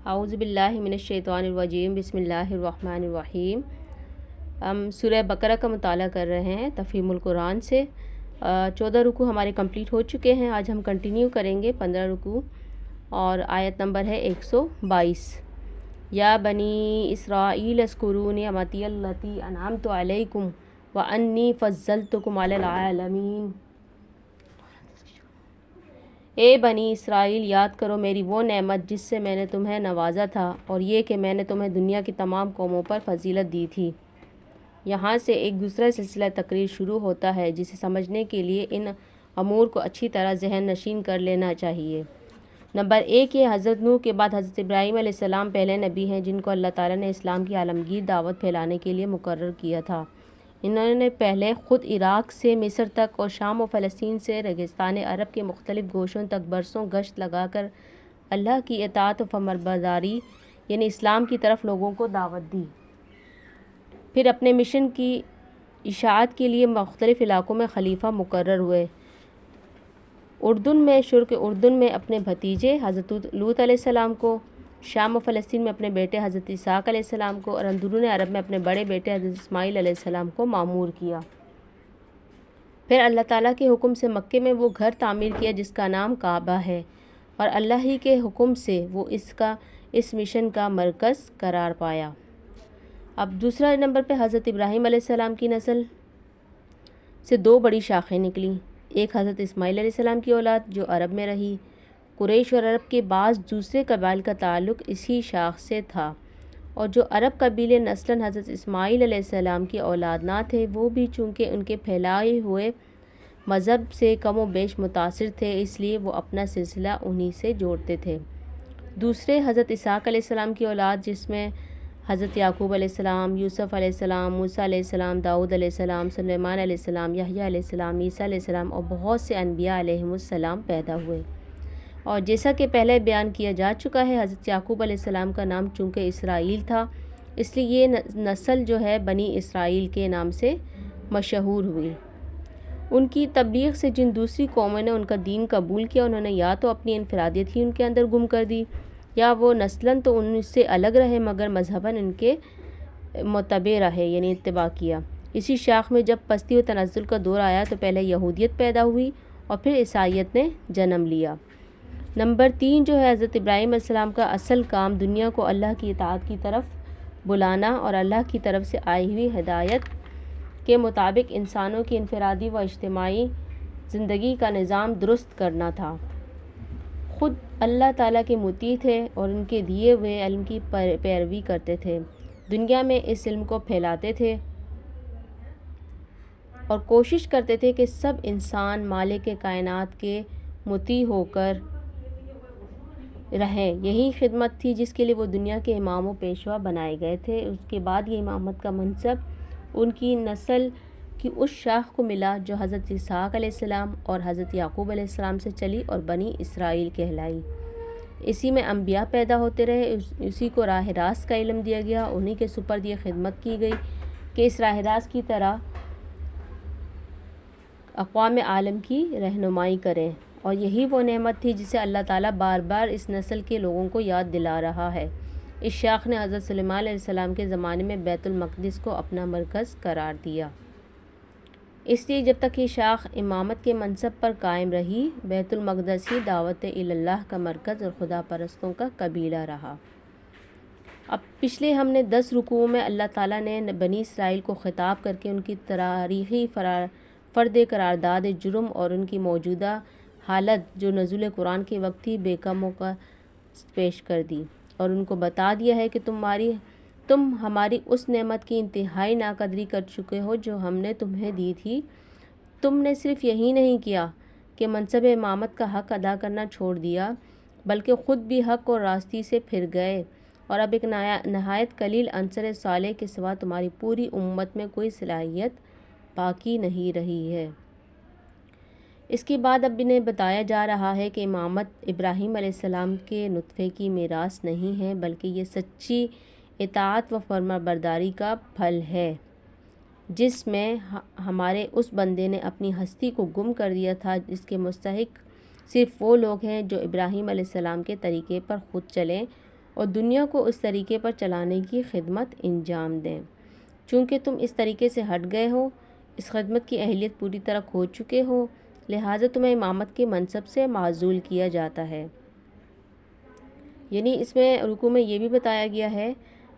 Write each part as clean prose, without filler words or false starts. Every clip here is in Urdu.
اعوذ باللہ من الشیطان الرجیم، بسم اللہ الرحمن الرحیم۔ ہم سورہ بقرہ کا مطالعہ کر رہے ہیں تفہیم القرآن سے۔ 14 رکوع ہمارے کمپلیٹ ہو چکے ہیں۔ آج ہم کنٹینیو کریں گے 15 رکوع اور آیت نمبر ہے 122۔ یا بنی اسرائیل اذکروا نعمتی التی انعمت علیکم وانی فضلتکم علی العالمین۔ اے بنی اسرائیل، یاد کرو میری وہ نعمت جس سے میں نے تمہیں نوازا تھا، اور یہ کہ میں نے تمہیں دنیا کی تمام قوموں پر فضیلت دی تھی۔ یہاں سے ایک دوسرا سلسلہ تقریر شروع ہوتا ہے جسے سمجھنے کے لیے ان امور کو اچھی طرح ذہن نشین کر لینا چاہیے۔ نمبر 1، یہ حضرت نوح کے بعد حضرت ابراہیم علیہ السلام پہلے نبی ہیں جن کو اللہ تعالیٰ نے اسلام کی عالمگیر دعوت پھیلانے کے لیے مقرر کیا تھا۔ انہوں نے پہلے خود عراق سے مصر تک اور شام و فلسطین سے ریگستان عرب کے مختلف گوشوں تک برسوں گشت لگا کر اللہ کی اطاعت و فرمانبرداری یعنی اسلام کی طرف لوگوں کو دعوت دی۔ پھر اپنے مشن کی اشاعت کے لیے مختلف علاقوں میں خلیفہ مقرر ہوئے۔ شرق اردن میں اپنے بھتیجے حضرت لوط علیہ السلام کو، شام و فلسطین میں اپنے بیٹے حضرت اسحاق علیہ السلام کو، اور اندرون عرب میں اپنے بڑے بیٹے حضرت اسماعیل علیہ السلام کو مامور کیا۔ پھر اللہ تعالیٰ کے حکم سے مکے میں وہ گھر تعمیر کیا جس کا نام کعبہ ہے، اور اللہ ہی کے حکم سے وہ اس مشن کا مرکز قرار پایا۔ اب دوسرا نمبر پہ حضرت ابراہیم علیہ السلام کی نسل سے 2 بڑی شاخیں نکلیں۔ ایک حضرت اسماعیل علیہ السلام کی اولاد جو عرب میں رہی۔ قریش اور عرب کے بعض دوسرے قبائل کا تعلق اسی شاخ سے تھا، اور جو عرب قبیلے نسلاً حضرت اسماعیل علیہ السلام کی اولاد نہ تھے، وہ بھی چونکہ ان کے پھیلائے ہوئے مذہب سے کم و بیش متاثر تھے، اس لیے وہ اپنا سلسلہ انہی سے جوڑتے تھے۔ دوسرے حضرت اسحاق علیہ السلام کی اولاد جس میں حضرت یعقوب علیہ السلام، یوسف علیہ السلام، موسیٰ علیہ السلام، داؤد علیہ السلام، سلیمان علیہ السلام، یحییٰ علیہ السلام، عیسیٰ علیہ السلام اور بہت سے انبیاء علیہم السلام پیدا ہوئے۔ اور جیسا کہ پہلے بیان کیا جا چکا ہے، حضرت یعقوب علیہ السلام کا نام چونکہ اسرائیل تھا، اس لیے یہ نسل جو ہے بنی اسرائیل کے نام سے مشہور ہوئی۔ ان کی تبلیغ سے جن دوسری قوموں نے ان کا دین قبول کیا، انہوں نے یا تو اپنی انفرادیت ہی ان کے اندر گم کر دی، یا وہ نسلاً تو ان سے الگ رہے مگر مذہباً ان کے متبع رہے یعنی اتباع کیا۔ اسی شاخ میں جب پستی و تنزل کا دور آیا تو پہلے یہودیت پیدا ہوئی اور پھر عیسائیت نے جنم لیا۔ نمبر 3 جو ہے حضرت ابراہیم علیہ السلام کا اصل کام دنیا کو اللہ کی اطاعت کی طرف بلانا اور اللہ کی طرف سے آئی ہوئی ہدایت کے مطابق انسانوں کی انفرادی و اجتماعی زندگی کا نظام درست کرنا تھا۔ خود اللہ تعالیٰ کے مطیع تھے اور ان کے دیے ہوئے علم کی پیروی کرتے تھے، دنیا میں اس علم کو پھیلاتے تھے اور کوشش کرتے تھے کہ سب انسان مالک کائنات کے مطیع ہو کر رہیں۔ یہی خدمت تھی جس کے لیے وہ دنیا کے امام و پیشوا بنائے گئے تھے۔ اس کے بعد یہ امامت کا منصب ان کی نسل کی اس شاخ کو ملا جو حضرت اسحاق علیہ السلام اور حضرت یعقوب علیہ السلام سے چلی اور بنی اسرائیل کہلائی۔ اسی میں انبیاء پیدا ہوتے رہے، اسی کو راہ راست کا علم دیا گیا، انہی کے سپرد یہ خدمت کی گئی کہ اس راہ راست کی طرح اقوام عالم کی رہنمائی کریں، اور یہی وہ نعمت تھی جسے اللہ تعالیٰ بار بار اس نسل کے لوگوں کو یاد دلا رہا ہے۔ اس شاخ نے حضرت سلیمان علیہ السلام کے زمانے میں بیت المقدس کو اپنا مرکز قرار دیا۔ اس لیے جب تک یہ شاخ امامت کے منصب پر قائم رہی، بیت المقدس ہی دعوت اللہ کا مرکز اور خدا پرستوں کا قبیلہ رہا۔ اب پچھلے ہم نے 10 رکوعوں میں اللہ تعالیٰ نے بنی اسرائیل کو خطاب کر کے ان کی تاریخی فرد قرارداد جرم اور ان کی موجودہ حالت جو نزول قرآن کے وقت تھی بے کم و کاست پیش کر دی، اور ان کو بتا دیا ہے کہ تم ہماری اس نعمت کی انتہائی ناقدری کر چکے ہو جو ہم نے تمہیں دی تھی۔ تم نے صرف یہی نہیں کیا کہ منصب امامت کا حق ادا کرنا چھوڑ دیا، بلکہ خود بھی حق اور راستی سے پھر گئے، اور اب ایک نہایت قلیل عنصر صالح کے سوا تمہاری پوری امت میں کوئی صلاحیت باقی نہیں رہی ہے۔ اس کے بعد اب انہیں بتایا جا رہا ہے کہ امامت ابراہیم علیہ السلام کے نطفے کی میراث نہیں ہے، بلکہ یہ سچی اطاعت و فرمانبرداری کا پھل ہے جس میں ہمارے اس بندے نے اپنی ہستی کو گم کر دیا تھا، جس کے مستحق صرف وہ لوگ ہیں جو ابراہیم علیہ السلام کے طریقے پر خود چلیں اور دنیا کو اس طریقے پر چلانے کی خدمت انجام دیں۔ چونکہ تم اس طریقے سے ہٹ گئے ہو، اس خدمت کی اہلیت پوری طرح کھو چکے ہو، لہٰذا تمہیں امامت کے منصب سے معزول کیا جاتا ہے۔ یعنی اس میں رکوع میں یہ بھی بتایا گیا ہے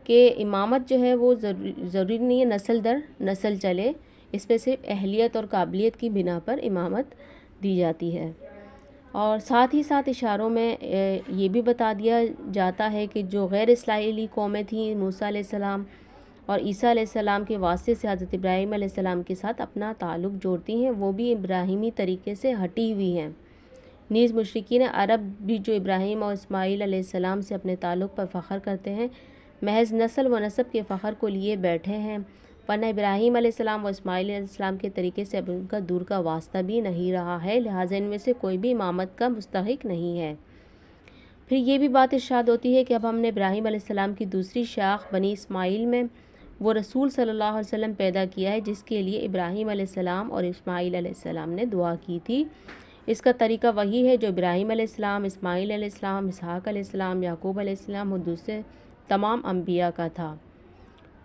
کہ امامت جو ہے وہ ضروری نہیں ہے نسل در نسل چلے، اس پہ صرف اہلیت اور قابلیت کی بنا پر امامت دی جاتی ہے۔ اور ساتھ ہی ساتھ اشاروں میں یہ بھی بتا دیا جاتا ہے کہ جو غیر اسرائیلی قومیں تھیں موسیٰ علیہ السلام اور عیسیٰ علیہ السلام کے واسطے سے حضرت ابراہیم علیہ السلام کے ساتھ اپنا تعلق جوڑتی ہیں، وہ بھی ابراہیمی طریقے سے ہٹی ہوئی ہیں۔ نیز مشرکین عرب بھی جو ابراہیم اور اسماعیل علیہ السلام سے اپنے تعلق پر فخر کرتے ہیں، محض نسل و نسب کے فخر کو لیے بیٹھے ہیں، ورنہ ابراہیم علیہ السلام و اسماعیل علیہ السلام کے طریقے سے اب ان کا دور کا واسطہ بھی نہیں رہا ہے، لہٰذا ان میں سے کوئی بھی امامت کا مستحق نہیں ہے۔ پھر یہ بھی بات ارشاد ہوتی ہے کہ اب ہم نے ابراہیم علیہ السلام کی دوسری شاخ بنی اسماعیل میں وہ رسول صلی اللہ علیہ وسلم پیدا کیا ہے جس کے لیے ابراہیم علیہ السلام اور اسماعیل علیہ السلام نے دعا کی تھی۔ اس کا طریقہ وہی ہے جو ابراہیم علیہ السلام، اسماعیل علیہ السلام، اسحاق علیہ السلام، یعقوب علیہ السلام اور دوسرے تمام انبیاء کا تھا۔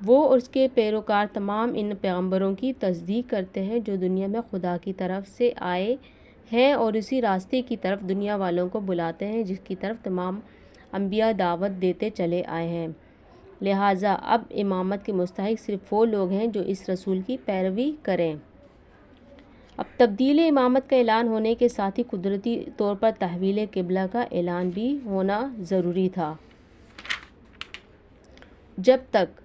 وہ اور اس کے پیروکار تمام ان پیغمبروں کی تصدیق کرتے ہیں جو دنیا میں خدا کی طرف سے آئے ہیں اور اسی راستے کی طرف دنیا والوں کو بلاتے ہیں جس کی طرف تمام انبیاء دعوت دیتے چلے آئے ہیں۔ لہٰذا اب امامت کے مستحق صرف وہ لوگ ہیں جو اس رسول کی پیروی کریں۔ اب تبدیل امامت کا اعلان ہونے کے ساتھ ہی قدرتی طور پر تحویل قبلہ کا اعلان بھی ہونا ضروری تھا۔ جب تک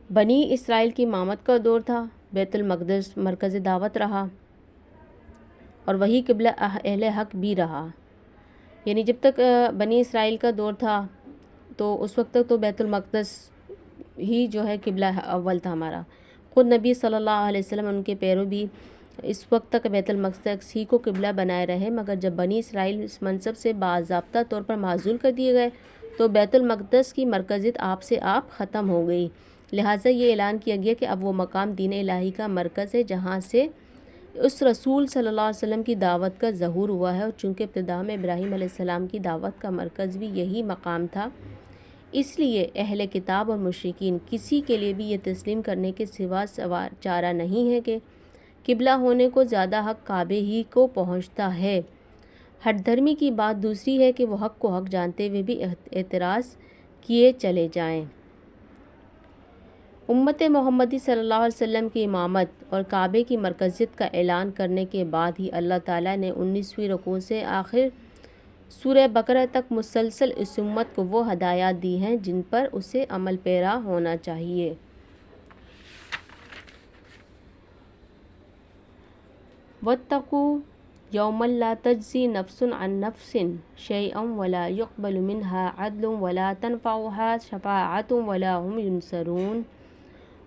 بنی اسرائیل کی امامت کا دور تھا، بیت المقدس مرکز دعوت رہا اور وہی قبلہ اہل حق بھی رہا۔ یعنی جب تک بنی اسرائیل کا دور تھا تو اس وقت تک تو بیت المقدس ہی جو ہے قبلہ اول تھا ہمارا۔ خود نبی صلی اللہ علیہ وسلم ان کے پیرو بھی اس وقت تک بیت المقدس ہی کو قبلہ بنائے رہے، مگر جب بنی اسرائیل اس منصب سے باضابطہ طور پر معزول کر دیے گئے تو بیت المقدس کی مرکزیت آپ سے آپ ختم ہو گئی، لہٰذا یہ اعلان کیا گیا کہ اب وہ مقام دین الہی کا مرکز ہے جہاں سے اس رسول صلی اللہ علیہ وسلم کی دعوت کا ظہور ہوا ہے، اور چونکہ ابتدا میں ابراہیم علیہ السلام کی دعوت کا مرکز بھی یہی مقام تھا، اس لیے اہل کتاب اور مشرکین کسی کے لیے بھی یہ تسلیم کرنے کے سوا چارہ نہیں ہے کہ قبلہ ہونے کو زیادہ حق کعبے ہی کو پہنچتا ہے۔ ہٹ دھرمی کی بات دوسری ہے کہ وہ حق کو حق جانتے ہوئے بھی اعتراض کیے چلے جائیں۔ امت محمدی صلی اللہ علیہ وسلم کی امامت اور کعبے کی مرکزیت کا اعلان کرنے کے بعد ہی اللہ تعالیٰ نے 19ویں رکوع سے آخر سورہ بقرہ تک مسلسل اس امت کو وہ ہدایات دی ہیں جن پر اسے عمل پیرا ہونا چاہیے۔ واتقوا یوما لا تجزی نفس عن نفس شیئا ولا يقبل منها عدل ولا تنفعها شفاعة ولا هم ينصرون۔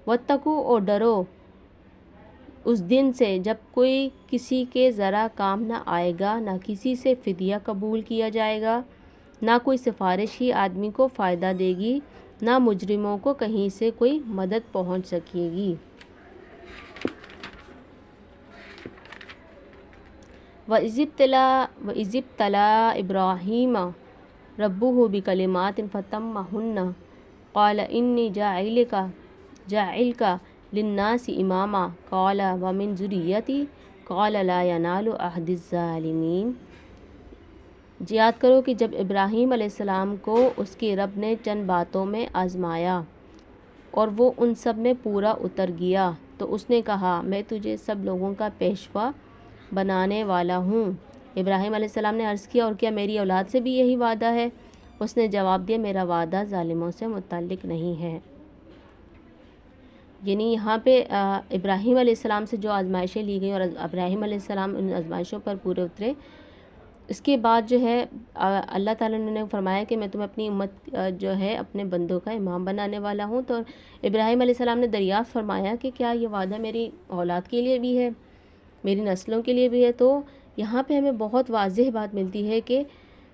واتقوا اور ڈرو اس دن سے جب کوئی کسی کے ذرا کام نہ آئے گا، نہ کسی سے فدیہ قبول کیا جائے گا، نہ کوئی سفارش ہی آدمی کو فائدہ دے گی، نہ مجرموں کو کہیں سے کوئی مدد پہنچ سکے گی۔ وَإِذِ ابْتَلَىٰ إِبْرَاهِيمَ رَبُّهُ بِكَلِمَاتٍ فَأَتَمَّهُنَّ قَالَ إِنِّي جَاعِلُكَ لِلنَّاسِ إِمَامًا قَالَ وَمِنْ ذُرِّيَّتِي قَالَ لَا يَنَالُ عَهْدِ الظَّالِمِينَ۔ یاد کرو کہ جب ابراہیم علیہ السلام کو اس کے رب نے چند باتوں میں آزمایا اور وہ ان سب میں پورا اتر گیا تو اس نے کہا میں تجھے سب لوگوں کا پیشوا بنانے والا ہوں۔ ابراہیم علیہ السلام نے عرض کیا اور کیا میری اولاد سے بھی یہی وعدہ ہے؟ اس نے جواب دیا میرا وعدہ ظالموں سے متعلق نہیں ہے۔ یعنی یہاں پہ ابراہیم علیہ السلام سے جو آزمائشیں لی گئیں اور ابراہیم علیہ السلام ان آزمائشوں پر پورے اترے، اس کے بعد جو ہے اللہ تعالیٰ نے فرمایا کہ میں تمہیں اپنی امت جو ہے اپنے بندوں کا امام بنانے والا ہوں۔ تو ابراہیم علیہ السلام نے دریافت فرمایا کہ کیا یہ وعدہ میری اولاد کے لیے بھی ہے، میری نسلوں کے لیے بھی ہے؟ تو یہاں پہ ہمیں بہت واضح بات ملتی ہے کہ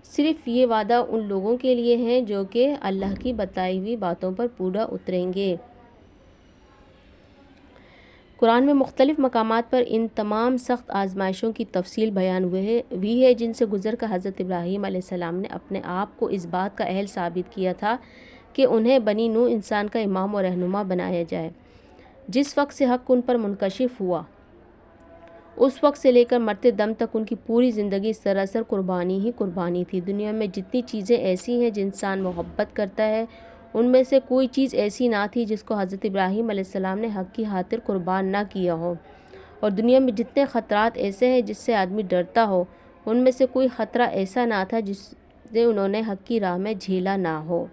صرف یہ وعدہ ان لوگوں کے لیے ہیں جو کہ اللہ کی بتائی ہوئی باتوں پر پورا اتریں گے۔ قرآن میں مختلف مقامات پر ان تمام سخت آزمائشوں کی تفصیل بیان ہوئی ہے جن سے گزر کر حضرت ابراہیم علیہ السلام نے اپنے آپ کو اس بات کا اہل ثابت کیا تھا کہ انہیں بنی نوح انسان کا امام و رہنما بنایا جائے۔ جس وقت سے حق ان پر منکشف ہوا اس وقت سے لے کر مرتے دم تک ان کی پوری زندگی سراسر قربانی ہی قربانی تھی۔ دنیا میں جتنی چیزیں ایسی ہیں جن انسان محبت کرتا ہے ان میں سے کوئی چیز ایسی نہ تھی جس کو حضرت ابراہیم علیہ السلام نے حق کی خاطر قربان نہ کیا ہو، اور دنیا میں جتنے خطرات ایسے ہیں جس سے آدمی ڈرتا ہو ان میں سے کوئی خطرہ ایسا نہ تھا جس سے انہوں نے حق کی راہ میں جھیلا نہ ہو۔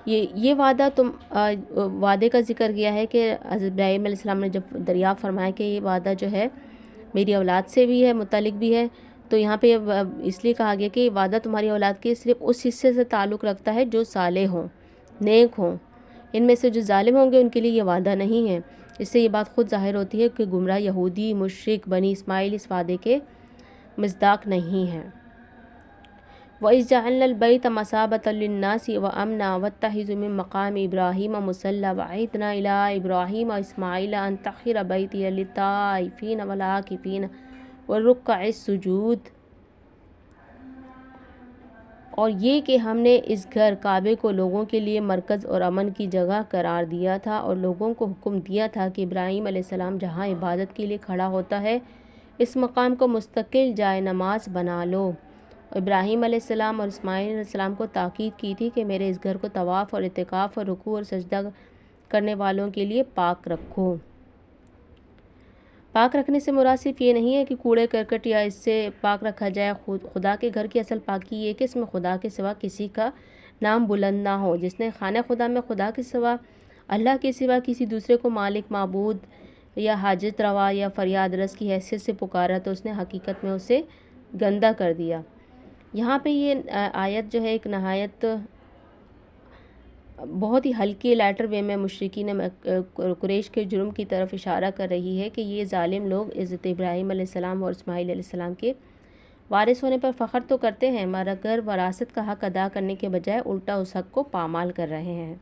یہ وعدے کا ذکر کیا ہے کہ حضرت ابراہیم علیہ السلام نے جب دریافت فرمایا کہ یہ وعدہ جو ہے میری اولاد سے بھی ہے، متعلق بھی ہے، تو یہاں پہ اس لیے کہا گیا کہ یہ وعدہ تمہاری اولاد کے صرف اس حصے سے تعلق رکھتا ہے جو صالح ہوں، نیک ہوں، ان میں سے جو ظالم ہوں گے ان کے لیے یہ وعدہ نہیں ہے۔ اس سے یہ بات خود ظاہر ہوتی ہے کہ گمراہ یہودی مشرک بنی اسماعیل اس وعدے کے مصداق نہیں ہیں۔ وَإِذْ جَعَلْنَا الْبَيْتَ مَثَابَةً لِلنَّاسِ وَأَمْنًا وَاتَّخِذُوا مِن مَّقَامِ إِبْرَاهِيمَ مُصَلًّى وَعَهِدْنَا إِلَىٰ إِبْرَاهِيمَ وَإِسْمَاعِيلَ أَن طَهِّرَ بَيْتِيَ لِلطَّائِفِينَ وَالْعَاكِفِينَ وَالرُّكَّعِ السُّجُودِ، اور یہ کہ ہم نے اس گھر کعبے کو لوگوں کے لیے مرکز اور امن کی جگہ قرار دیا تھا، اور لوگوں کو حکم دیا تھا کہ ابراہیم علیہ السلام جہاں عبادت کے لیے کھڑا ہوتا ہے اس مقام کو مستقل جائے نماز بنا لو۔ ابراہیم علیہ السلام اور اسماعیل علیہ السلام کو تاکید کی تھی کہ میرے اس گھر کو طواف اور اعتکاف اور رکوع اور سجدہ کرنے والوں کے لیے پاک رکھو۔ پاک رکھنے سے مراد صرف یہ نہیں ہے کہ کوڑے کرکٹ یا اس سے پاک رکھا جائے۔ خدا کے گھر کی اصل پاکی یہ کہ اس میں خدا کے سوا کسی کا نام بلند نہ ہو۔ جس نے خانہ خدا میں خدا کے سوا، اللہ کے سوا کسی دوسرے کو مالک، معبود یا حاجت روا یا فریاد رس کی حیثیت سے پکارا تو اس نے حقیقت میں اسے گندہ کر دیا۔ یہاں پہ یہ آیت جو ہے ایک نہایت بہت ہی ہلکی لائٹر وے میں مشرکین قریش کے جرم کی طرف اشارہ کر رہی ہے کہ یہ ظالم لوگ حضرت ابراہیم علیہ السلام اور اسماعیل علیہ السلام کے وارث ہونے پر فخر تو کرتے ہیں مگر وراثت کا حق ادا کرنے کے بجائے الٹا اس حق کو پامال کر رہے ہیں۔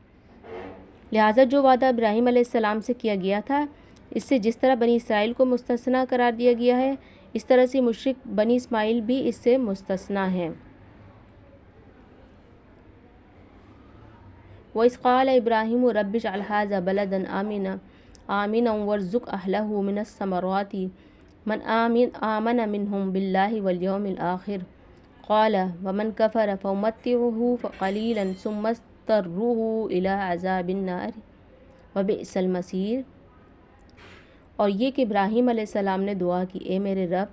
لہٰذا جو وعدہ ابراہیم علیہ السلام سے کیا گیا تھا اس سے جس طرح بنی اسرائیل کو مستثنیٰ قرار دیا گیا ہے اس طرح سے مشرک بنی اسماعیل بھی اس سے مستثنیٰ ہیں۔ وَإِذْ قَالَ إِبْرَاهِيمُ رَبِّ اجْعَلْ هَٰذَا بَلَدًا آمِنًا وَارْزُقْ أَهْلَهُ مِنَ الثَّمَرَاتِ مَنْ آمَنَ مِنْهُم بِاللَّهِ وَالْيَوْمِ الْآخِرِ قَالَ وَمَنْ كَفَرَ فَأُمَتِّعُهُ قَلِيلًا ثُمَّ اضْطَرُّهُ إِلَىٰ عَذَابِ النَّارِ وَبِئْسَ الْمَصِيرُ۔ اور یہ کہ ابراہیم علیہ السلام نے دعا کی، اے میرے رب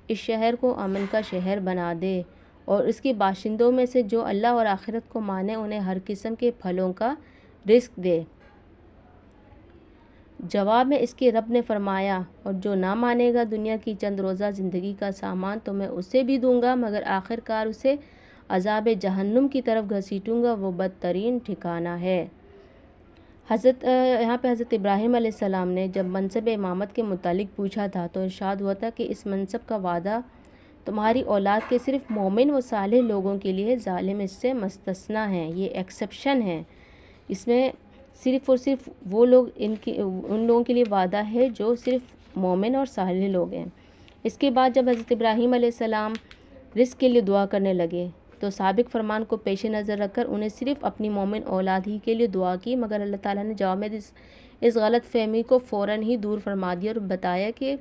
اس شہر کو امن کا شہر بنا دے اور اس کے باشندوں میں سے جو اللہ اور آخرت کو مانے انہیں ہر قسم کے پھلوں کا رزق دے۔ جواب میں اس کے رب نے فرمایا، اور جو نہ مانے گا دنیا کی چند روزہ زندگی کا سامان تو میں اسے بھی دوں گا مگر آخر کار اسے عذاب جہنم کی طرف گھسیٹوں گا، وہ بدترین ٹھکانہ ہے۔ یہاں پہ حضرت ابراہیم علیہ السلام نے جب منصب امامت کے متعلق پوچھا تھا تو ارشاد ہوا تھا کہ اس منصب کا وعدہ تمہاری اولاد کے صرف مومن و صالح لوگوں کے لیے، ظالم اس سے مستثنیٰ ہیں، یہ ایکسیپشن ہے۔ اس میں صرف اور صرف وہ لوگ ان لوگوں کے لیے وعدہ ہے جو صرف مومن اور صالح لوگ ہیں۔ اس کے بعد جب حضرت ابراہیم علیہ السلام رزق کے لیے دعا کرنے لگے تو سابق فرمان کو پیش نظر رکھ کر انہیں صرف اپنی مومن اولاد ہی کے لیے دعا کی، مگر اللہ تعالیٰ نے جواب میں اس غلط فہمی کو فوراً ہی دور فرما دیا اور بتایا کہ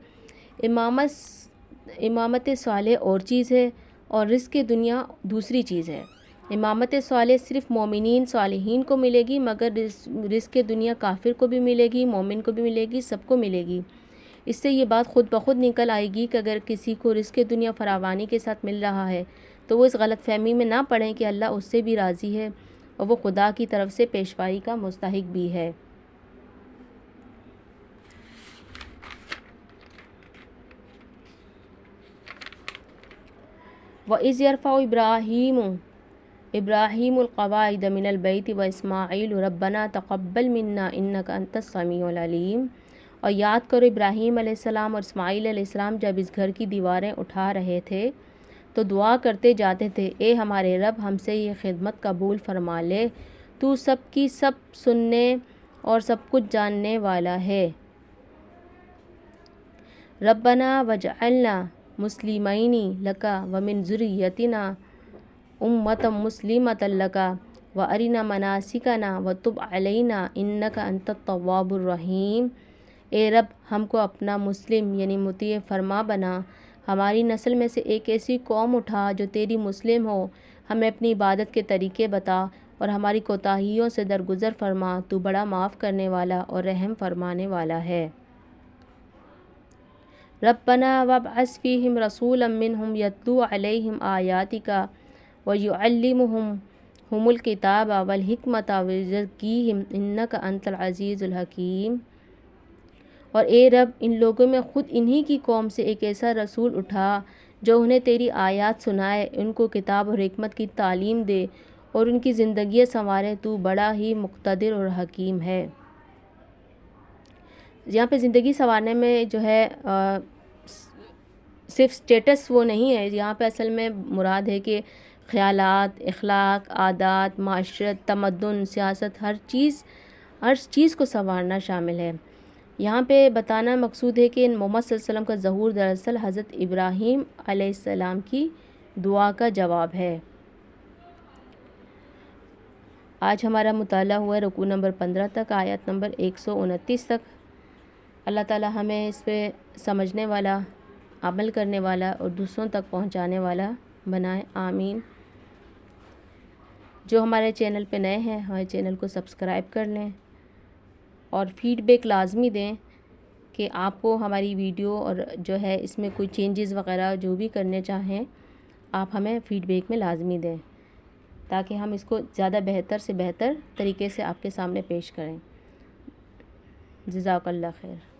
امامت صالح اور چیز ہے اور رزق دنیا دوسری چیز ہے۔ امامت صالح صرف مومنین صالحین کو ملے گی مگر رزق دنیا کافر کو بھی ملے گی، مومن کو بھی ملے گی، سب کو ملے گی۔ اس سے یہ بات خود بخود نکل آئے گی کہ اگر کسی کو رزق دنیا فراوانی کے ساتھ مل رہا ہے تو وہ اس غلط فہمی میں نہ پڑیں کہ اللہ اس سے بھی راضی ہے اور وہ خدا کی طرف سے پیشوائی کا مستحق بھی ہے۔ وَإِذْ يَرْفَعُ إِبْرَاهِيمُ الْقَوَاعِدَ مِنَ الْبَيْتِ وَإِسْمَاعِيلُ رَبَّنَا تَقَبَّلْ مِنَّا إِنَّكَ أَنْتَ السَّمِيعُ الْعَلِيمُ۔ اور یاد کرو ابراہیم علیہ السلام اور اسماعیل علیہ السلام جب اس گھر کی دیواریں اٹھا رہے تھے تو دعا کرتے جاتے تھے، اے ہمارے رب ہم سے یہ خدمت قبول فرما لے، تو سب کی سب سننے اور سب کچھ جاننے والا ہے۔ ربنا وجعلنا مسلمین لک ومن ذریتنا امۃ مسلمۃ لک وارنا مناسکنا وتب علینا انک انت التواب الرحیم۔ اے رب ہم کو اپنا مسلم یعنی مطیع فرما بنا، ہماری نسل میں سے ایک ایسی قوم اٹھا جو تیری مسلم ہو، ہمیں اپنی عبادت کے طریقے بتا اور ہماری کوتاہیوں سے درگزر فرما، تو بڑا معاف کرنے والا اور رحم فرمانے والا ہے۔ ربنا وابعث فیہم رسولا منہم یتلو علیہم آیاتک ویعلمہم الکتاب والحکمۃ ویزکیہم انک انت العزیز الحکیم۔ اور اے رب ان لوگوں میں خود انہی کی قوم سے ایک ایسا رسول اٹھا جو انہیں تیری آیات سنائے، ان کو کتاب اور حکمت کی تعلیم دے اور ان کی زندگیاں سنوارے، تو بڑا ہی مقتدر اور حکیم ہے۔ یہاں پہ زندگی سنوارنے میں جو ہے صرف سٹیٹس وہ نہیں ہے، یہاں پہ اصل میں مراد ہے کہ خیالات، اخلاق، عادات، معاشرت، تمدن، سیاست، ہر چیز کو سنوارنا شامل ہے۔ یہاں پہ بتانا مقصود ہے کہ محمد صلی اللہ علیہ وسلم کا ظہور دراصل حضرت ابراہیم علیہ السلام کی دعا کا جواب ہے۔ آج ہمارا مطالعہ ہوا ہے رکوع نمبر 15 تک آیت نمبر 129 تک۔ اللہ تعالی ہمیں اس پہ سمجھنے والا، عمل کرنے والا اور دوسروں تک پہنچانے والا بنائے، آمین۔ جو ہمارے چینل پہ نئے ہیں ہمارے چینل کو سبسکرائب کر لیں اور فیڈ بیک لازمی دیں کہ آپ کو ہماری ویڈیو اور جو ہے اس میں کوئی چینجز وغیرہ جو بھی کرنے چاہیں آپ ہمیں فیڈ بیک میں لازمی دیں تاکہ ہم اس کو زیادہ بہتر سے بہتر طریقے سے آپ کے سامنے پیش کریں۔ جزاک اللہ خیر۔